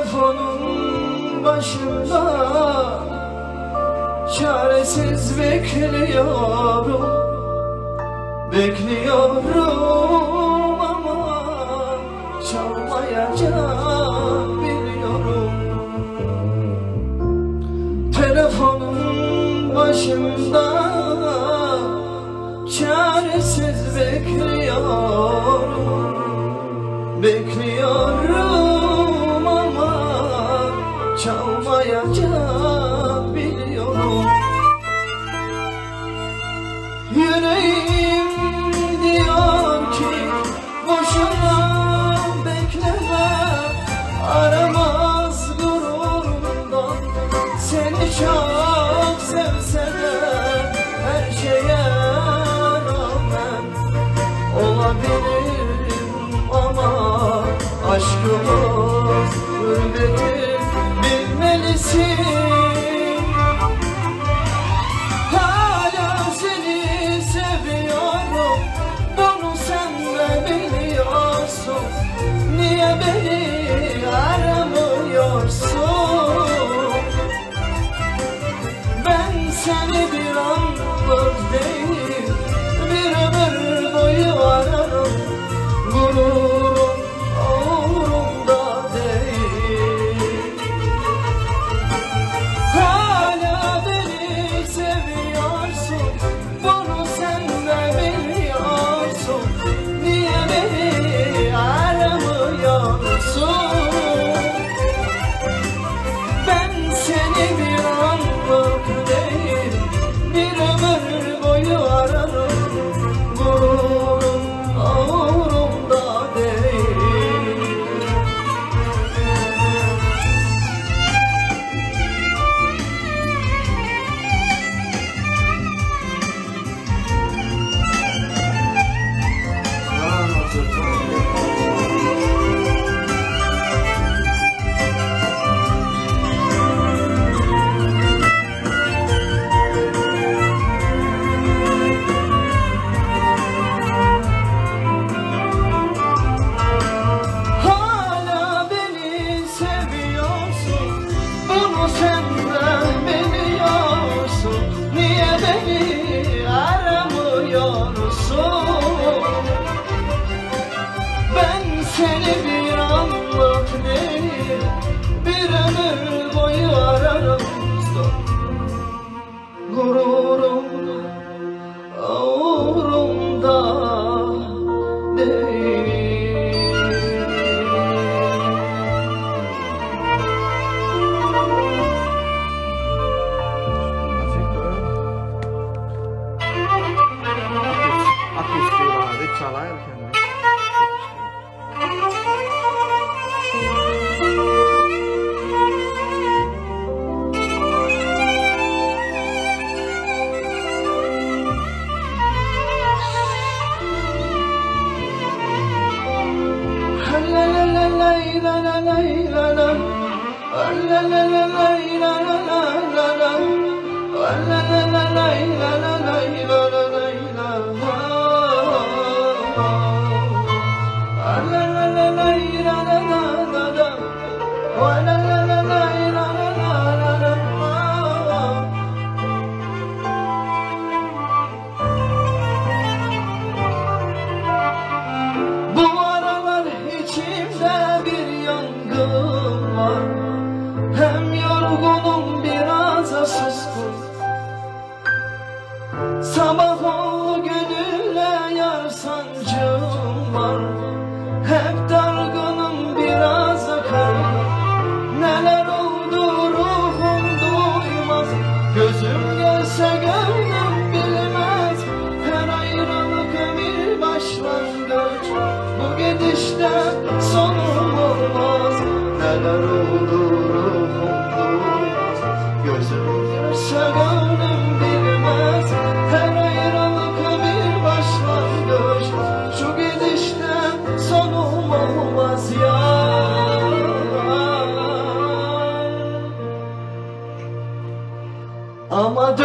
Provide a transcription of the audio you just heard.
Telefonun başında çaresiz bekliyorum, bekliyorum ama çalmayacak biliyorum. Telefonun başında çaresiz bekliyorum, bekliyorum ama çalmayacak biliyorum. Yüreğim diyor ki boşuna bekleme, aramaz gururundan. Seni çok sevse de her şeye rağmen olabilirim ama aşkımız gurbetir, bilmelisin. Hala seni seviyorum, bunu sen de biliyorsun. Niye beni aramıyorsun? Ben seni bir anlık değil, bir ömür boyu ararım. Gururum umurumda değil. Hala beni seviyorsun, bunu sen de biliyorsun. Niye beni aramıyorsun? Ben seni bir anlık değil, bir ömür boyu ararım. Gururum umurumda değil. Hala beni seviyorsun, bunu sen de biliyorsun. Niye beni aramıyorsun? Ben seni bir anlık değil, bir ömür boyu ararım. Gururum umurumda değil. Akustik vardı, çalarken de. La la la la la la la la la. La la la la la la la la la. La la la la la la la la la la la. La la la la la la la la. La la la la la la la la la. Bu aralar içimde bir yangın var. Hem yorgunum, biraz da suskun. Sabah ol gönülle yar sancım var. Hep dargınım, biraz da kırgın. Neler oldu ruhum duymaz. Gözüm görse gönlüm bilmez. Her ayrılık bir başlangıç. Bu gidişte sonum olmaz. Neler oldu ruhum duymaz. Gözüm görse gönlüm bilmez. Her ayrılık bir başlangıç. Şu gidişte sonum olmaz ya. Ama